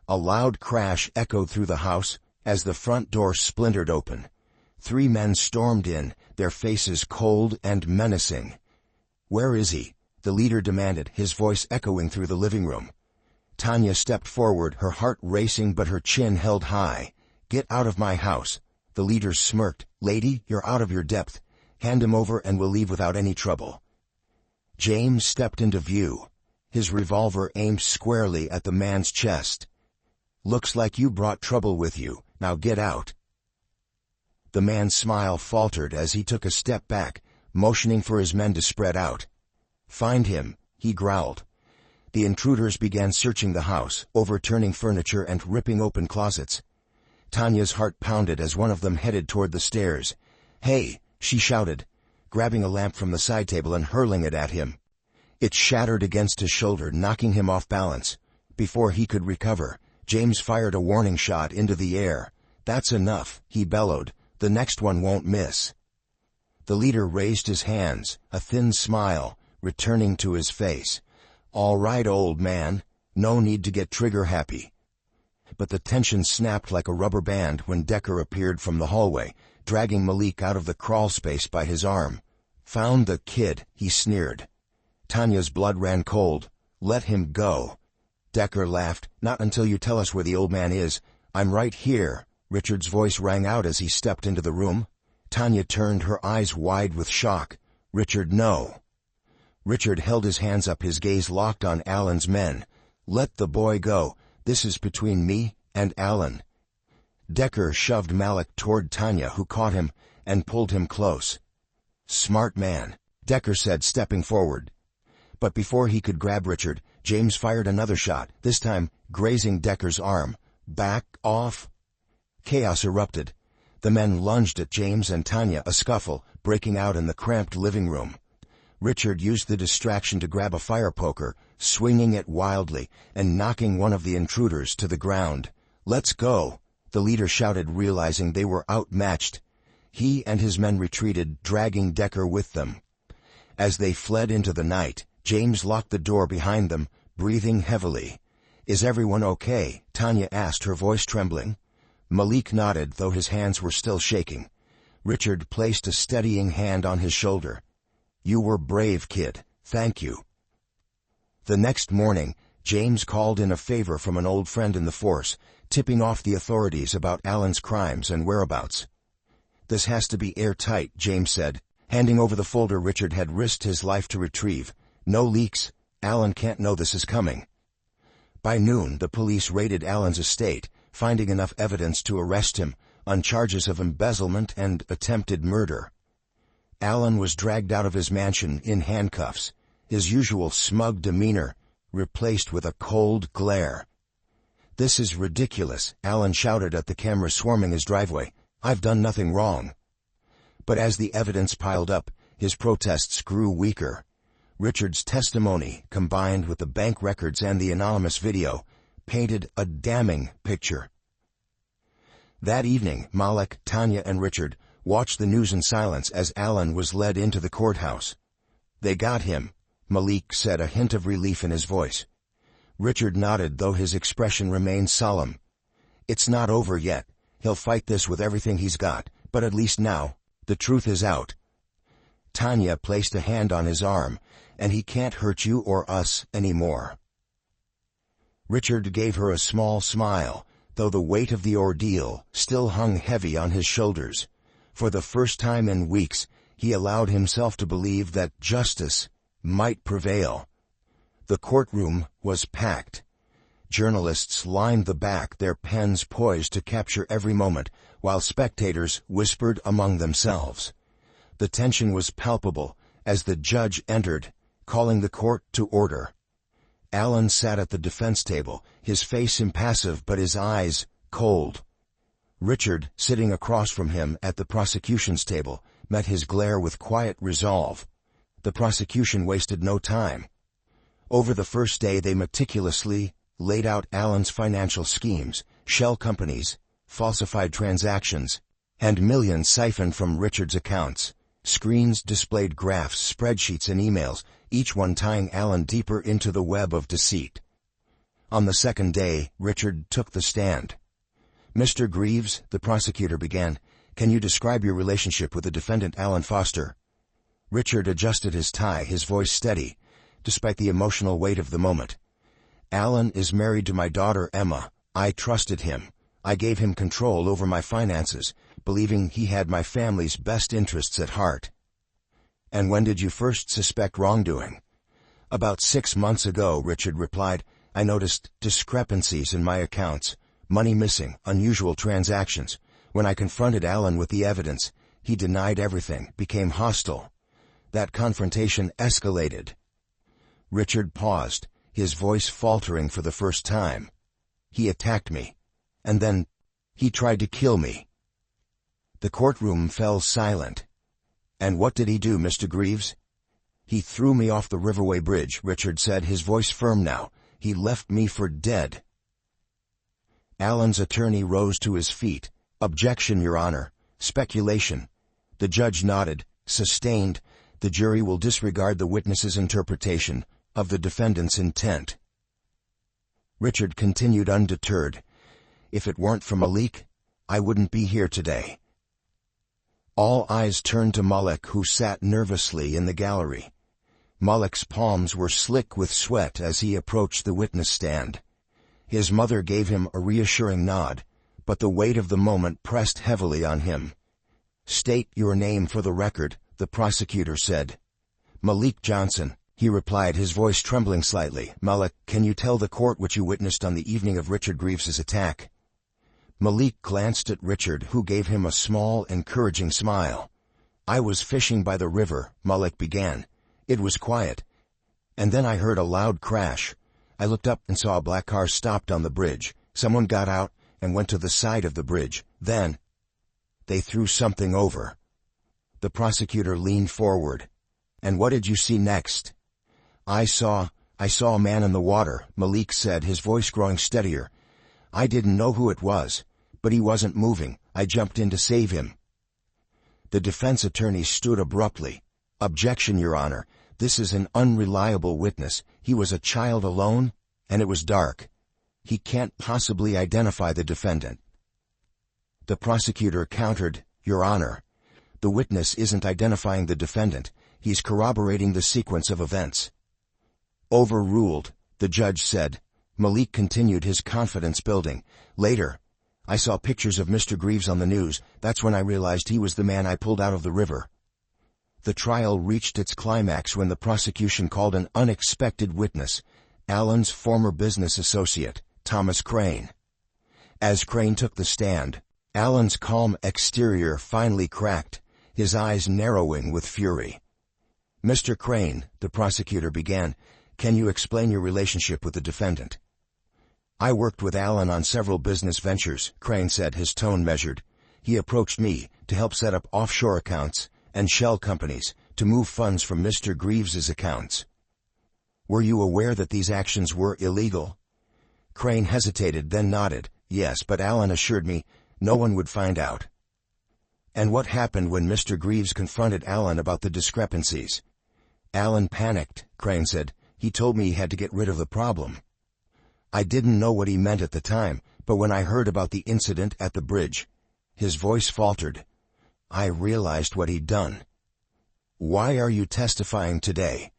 A loud crash echoed through the house as the front door splintered open. 3 men stormed in, their faces cold and menacing. "Where is he?" the leader demanded, his voice echoing through the living room. Tanya stepped forward, her heart racing but her chin held high. "Get out of my house." The leader smirked. "Lady, you're out of your depth. Hand him over and we'll leave without any trouble." James stepped into view, his revolver aimed squarely at the man's chest. "Looks like you brought trouble with you. Now get out." The man's smile faltered as he took a step back, motioning for his men to spread out. "Find him," he growled. The intruders began searching the house, overturning furniture and ripping open closets. Tanya's heart pounded as one of them headed toward the stairs. "Hey!" she shouted, grabbing a lamp from the side table and hurling it at him. It shattered against his shoulder, knocking him off balance. Before he could recover, James fired a warning shot into the air. "That's enough," he bellowed. "The next one won't miss." The leader raised his hands, a thin smile returning to his face. "All right, old man. No need to get trigger-happy." But the tension snapped like a rubber band when Decker appeared from the hallway, dragging Malik out of the crawl space by his arm. "Found the kid," he sneered. Tanya's blood ran cold. "Let him go." Decker laughed. "Not until you tell us where the old man is." "I'm right here," Richard's voice rang out as he stepped into the room. Tanya turned, her eyes wide with shock. "Richard, no." Richard held his hands up, his gaze locked on Alan's men. "Let the boy go. This is between me and Alan." Decker shoved Malik toward Tanya, who caught him and pulled him close. "Smart man," Decker said, stepping forward. But before he could grab Richard, James fired another shot, this time grazing Decker's arm. "Back off." Chaos erupted. The men lunged at James and Tanya, a scuffle breaking out in the cramped living room. Richard used the distraction to grab a fire poker, swinging it wildly and knocking one of the intruders to the ground. "Let's go," the leader shouted, realizing they were outmatched. He and his men retreated, dragging Decker with them. As they fled into the night, James locked the door behind them, breathing heavily. "Is everyone okay?" Tanya asked, her voice trembling. Malik nodded, though his hands were still shaking. Richard placed a steadying hand on his shoulder. "You were brave, kid. Thank you." The next morning, James called in a favor from an old friend in the force, tipping off the authorities about Alan's crimes and whereabouts. "This has to be airtight," James said, handing over the folder Richard had risked his life to retrieve. "No leaks. Alan can't know this is coming." By noon, the police raided Alan's estate, finding enough evidence to arrest him on charges of embezzlement and attempted murder. Alan was dragged out of his mansion in handcuffs, his usual smug demeanor replaced with a cold glare. "This is ridiculous," Alan shouted at the camera swarming his driveway. "I've done nothing wrong." But as the evidence piled up, his protests grew weaker. Richard's testimony, combined with the bank records and the anonymous video, painted a damning picture. That evening, Malik, Tanya, and Richard watched the news in silence as Alan was led into the courthouse. "They got him," Malik said, a hint of relief in his voice. Richard nodded, though his expression remained solemn. "It's not over yet. He'll fight this with everything he's got, but at least now, the truth is out." Tanya placed a hand on his arm. "And he can't hurt you or us anymore." Richard gave her a small smile, though the weight of the ordeal still hung heavy on his shoulders. For the first time in weeks, he allowed himself to believe that justice might prevail. The courtroom was packed. Journalists lined the back, their pens poised to capture every moment, while spectators whispered among themselves. The tension was palpable as the judge entered, calling the court to order. Alan sat at the defense table, his face impassive but his eyes cold. Richard, sitting across from him at the prosecution's table, met his glare with quiet resolve. The prosecution wasted no time. Over the first day they meticulously laid out Alan's financial schemes, shell companies, falsified transactions, and millions siphoned from Richard's accounts. Screens displayed graphs, spreadsheets, and emails, each one tying Alan deeper into the web of deceit. On the second day, Richard took the stand. "Mr. Greaves," the prosecutor began, "can you describe your relationship with the defendant Alan Foster?" Richard adjusted his tie, his voice steady, despite the emotional weight of the moment. "Alan is married to my daughter Emma. I trusted him. I gave him control over my finances, believing he had my family's best interests at heart." "And when did you first suspect wrongdoing?" "About 6 months ago," Richard replied. "I noticed discrepancies in my accounts, money missing, unusual transactions. When I confronted Alan with the evidence, he denied everything, became hostile. That confrontation escalated." Richard paused, his voice faltering for the first time. "He attacked me. And then he tried to kill me." The courtroom fell silent. "And what did he do, Mr. Greaves?" "He threw me off the Riverway Bridge," Richard said, his voice firm now. "He left me for dead." Alan's attorney rose to his feet. "Objection, Your Honor. Speculation." The judge nodded, sustained. "The jury will disregard the witness's interpretation of the defendant's intent." Richard continued undeterred. "If it weren't for Malik, I wouldn't be here today." All eyes turned to Malik, who sat nervously in the gallery. Malik's palms were slick with sweat as he approached the witness stand. His mother gave him a reassuring nod, but the weight of the moment pressed heavily on him. "State your name for the record," the prosecutor said. "Malik Johnson," he replied, his voice trembling slightly. "Malik, can you tell the court what you witnessed on the evening of Richard Greaves's attack?" Malik glanced at Richard, who gave him a small, encouraging smile. "I was fishing by the river," Malik began. "It was quiet. And then I heard a loud crash. I looked up and saw a black car stopped on the bridge. Someone got out and went to the side of the bridge. Then they threw something over." The prosecutor leaned forward. "And what did you see next?" I saw a man in the water," Malik said, his voice growing steadier. "I didn't know who it was, But he wasn't moving. I jumped in to save him." The defense attorney stood abruptly. "Objection, Your Honor. This is an unreliable witness. He was a child alone, and it was dark. He can't possibly identify the defendant." The prosecutor countered, "Your Honor, the witness isn't identifying the defendant. He's corroborating the sequence of events." "Overruled," the judge said. Malik continued his confidence building. "Later, I saw pictures of Mr. Greaves on the news. That's when I realized he was the man I pulled out of the river." The trial reached its climax when the prosecution called an unexpected witness, Alan's former business associate, Thomas Crane. As Crane took the stand, Alan's calm exterior finally cracked, his eyes narrowing with fury. "Mr. Crane," the prosecutor began, "can you explain your relationship with the defendant?" "I worked with Alan on several business ventures," Crane said, his tone measured. "He approached me to help set up offshore accounts and shell companies to move funds from Mr. Greaves's accounts." "Were you aware that these actions were illegal?" Crane hesitated, then nodded. "Yes, but Alan assured me no one would find out." "And what happened when Mr. Greaves confronted Alan about the discrepancies?" "Alan panicked," Crane said. "He told me he had to get rid of the problem. I didn't know what he meant at the time, but when I heard about the incident at the bridge," his voice faltered, "I realized what he'd done." "Why are you testifying today?"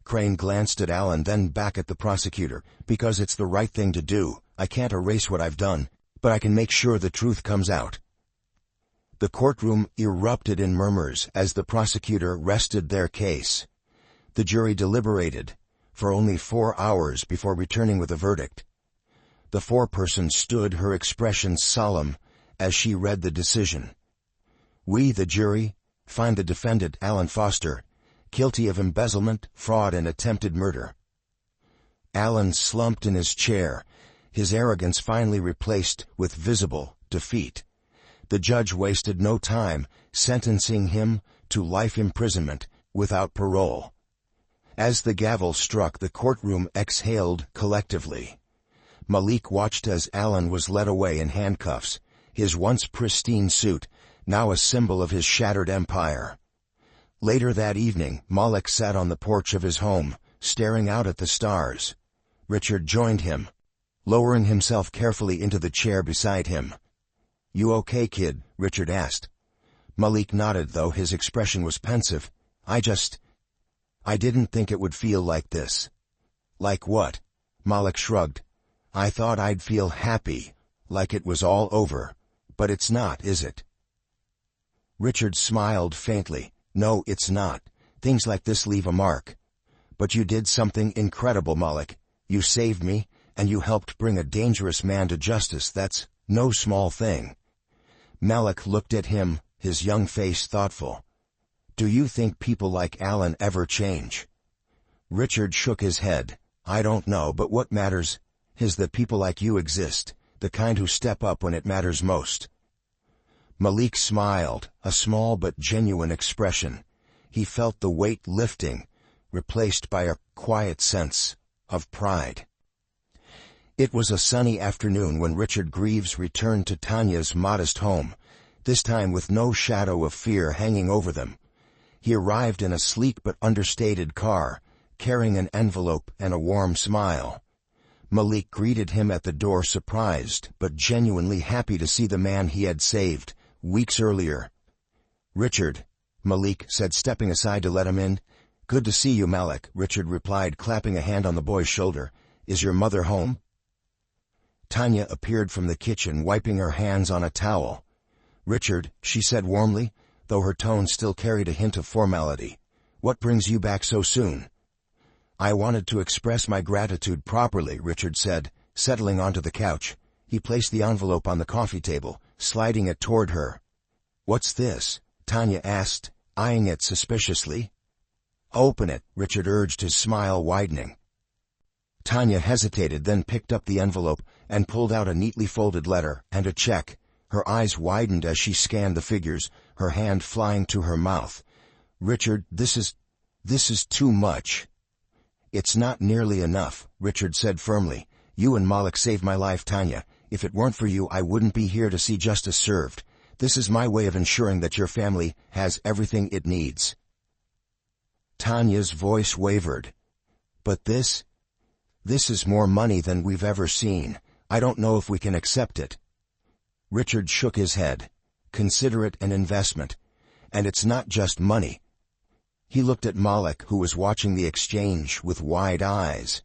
Crane glanced at Alan, then back at the prosecutor. "Because it's the right thing to do. I can't erase what I've done, but I can make sure the truth comes out." The courtroom erupted in murmurs as the prosecutor rested their case. The jury deliberated for only 4 hours before returning with a verdict. The foreperson stood, her expression solemn, as she read the decision. "We, the jury, find the defendant, Alan Foster, guilty of embezzlement, fraud, and attempted murder." Alan slumped in his chair, his arrogance finally replaced with visible defeat. The judge wasted no time, sentencing him to life imprisonment without parole. As the gavel struck, the courtroom exhaled collectively. Malik watched as Alan was led away in handcuffs, his once pristine suit now a symbol of his shattered empire. Later that evening, Malik sat on the porch of his home, staring out at the stars. Richard joined him, lowering himself carefully into the chair beside him. "You okay, kid?" Richard asked. Malik nodded, though his expression was pensive. I didn't think it would feel like this." "Like what?" Malik shrugged. "I thought I'd feel happy, like it was all over. But it's not, is it?" Richard smiled faintly. "No, it's not. Things like this leave a mark. But you did something incredible, Malik. You saved me, and you helped bring a dangerous man to justice. That's no small thing." Malik looked at him, his young face thoughtful. "Do you think people like Alan ever change?" Richard shook his head. "I don't know, but what matters is that people like you exist, the kind who step up when it matters most." Malik smiled, a small but genuine expression. He felt the weight lifting, replaced by a quiet sense of pride. It was a sunny afternoon when Richard Greaves returned to Tanya's modest home, this time with no shadow of fear hanging over them. He arrived in a sleek but understated car, carrying an envelope and a warm smile. Malik greeted him at the door, surprised but genuinely happy to see the man he had saved weeks earlier. "Richard," Malik said, stepping aside to let him in. "Good to see you, Malik," Richard replied, clapping a hand on the boy's shoulder. "Is your mother home?" Tanya appeared from the kitchen, wiping her hands on a towel. "Richard," she said warmly, though her tone still carried a hint of formality, "what brings you back so soon?" "I wanted to express my gratitude properly," Richard said, settling onto the couch. He placed the envelope on the coffee table, sliding it toward her. "What's this?" Tanya asked, eyeing it suspiciously. "Open it," Richard urged, his smile widening. Tanya hesitated, then picked up the envelope and pulled out a neatly folded letter and a check. Her eyes widened as she scanned the figures, her hand flying to her mouth. "Richard, this is too much." "It's not nearly enough," Richard said firmly. "You and Malik saved my life, Tanya. If it weren't for you, I wouldn't be here to see justice served. This is my way of ensuring that your family has everything it needs." Tanya's voice wavered. "But this is more money than we've ever seen. I don't know if we can accept it." Richard shook his head. "Consider it an investment. And it's not just money." He looked at Malik, who was watching the exchange with wide eyes.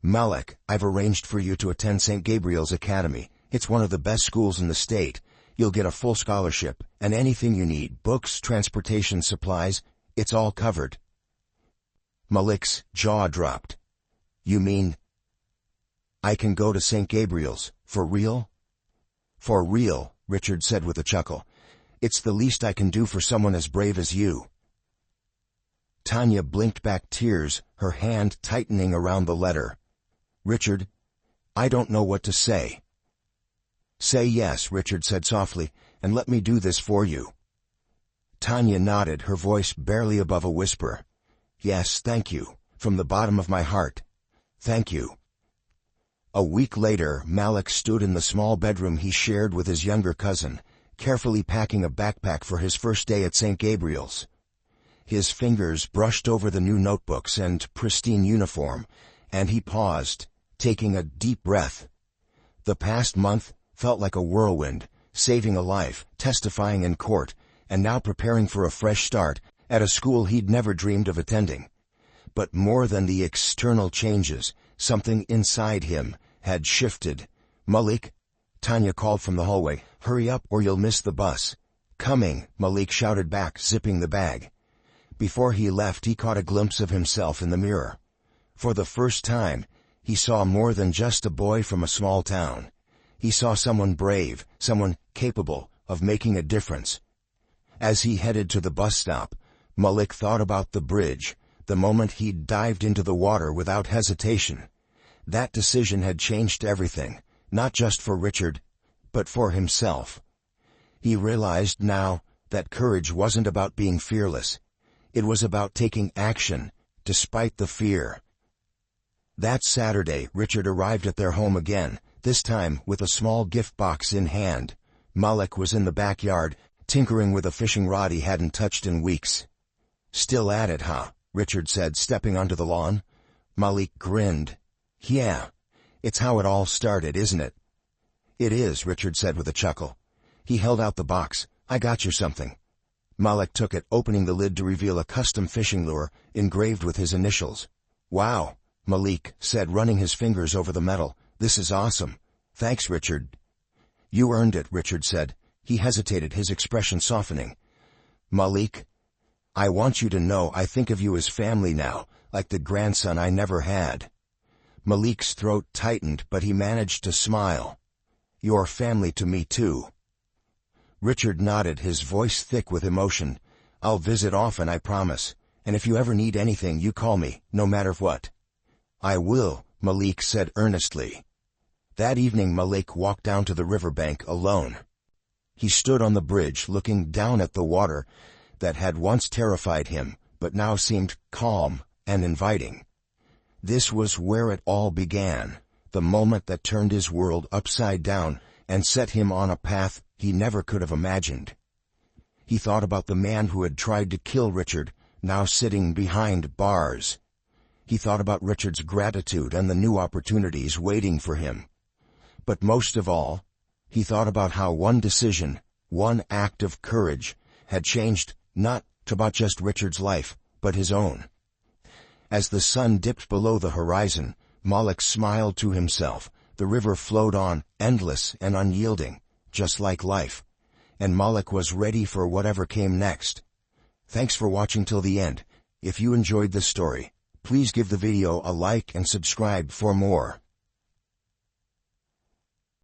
"Malik, I've arranged for you to attend St. Gabriel's Academy. It's one of the best schools in the state. You'll get a full scholarship, and anything you need, books, transportation, supplies, it's all covered." Malik's jaw dropped. "You mean I can go to St. Gabriel's, for real?" "For real," Richard said with a chuckle. "It's the least I can do for someone as brave as you." Tanya blinked back tears, her hand tightening around the letter. "Richard, I don't know what to say." "Say yes," Richard said softly, "and let me do this for you." Tanya nodded, her voice barely above a whisper. "Yes, thank you, from the bottom of my heart. Thank you." A week later, Malik stood in the small bedroom he shared with his younger cousin, carefully packing a backpack for his first day at St. Gabriel's. His fingers brushed over the new notebooks and pristine uniform, and he paused, taking a deep breath. The past month felt like a whirlwind, saving a life, testifying in court, and now preparing for a fresh start at a school he'd never dreamed of attending. But more than the external changes, something inside him had shifted. "Malik," Tanya called from the hallway, "hurry up or you'll miss the bus." "Coming," Malik shouted back, zipping the bag. Before he left, he caught a glimpse of himself in the mirror. For the first time, he saw more than just a boy from a small town. He saw someone brave, someone capable of making a difference. As he headed to the bus stop, Malik thought about the bridge, the moment he'd dived into the water without hesitation. That decision had changed everything, not just for Richard, but for himself. He realized now that courage wasn't about being fearless. It was about taking action, despite the fear. That Saturday, Richard arrived at their home again, this time with a small gift box in hand. Malik was in the backyard, tinkering with a fishing rod he hadn't touched in weeks. "Still at it, huh?" Richard said, stepping onto the lawn. Malik grinned. "Yeah, it's how it all started, isn't it?" "It is," Richard said with a chuckle. He held out the box. "I got you something." Malik took it, opening the lid to reveal a custom fishing lure engraved with his initials. "Wow," Malik said, running his fingers over the metal. "This is awesome. Thanks, Richard." "You earned it," Richard said. He hesitated, his expression softening. "Malik, I want you to know I think of you as family now, like the grandson I never had." Malik's throat tightened, but he managed to smile. "You're family to me, too." Richard nodded, his voice thick with emotion. "I'll visit often, I promise. And if you ever need anything, you call me, no matter what." "I will," Malik said earnestly. That evening, Malik walked down to the riverbank alone. He stood on the bridge, looking down at the water that had once terrified him, but now seemed calm and inviting. This was where it all began, the moment that turned his world upside down and set him on a path he never could have imagined. He thought about the man who had tried to kill Richard, now sitting behind bars. He thought about Richard's gratitude and the new opportunities waiting for him. But most of all, he thought about how one decision, one act of courage, had changed not about just Richard's life, but his own. As the sun dipped below the horizon, Malik smiled to himself. The river flowed on, endless and unyielding, just like life. And Malik was ready for whatever came next. Thanks for watching till the end. If you enjoyed this story, please give the video a like and subscribe for more.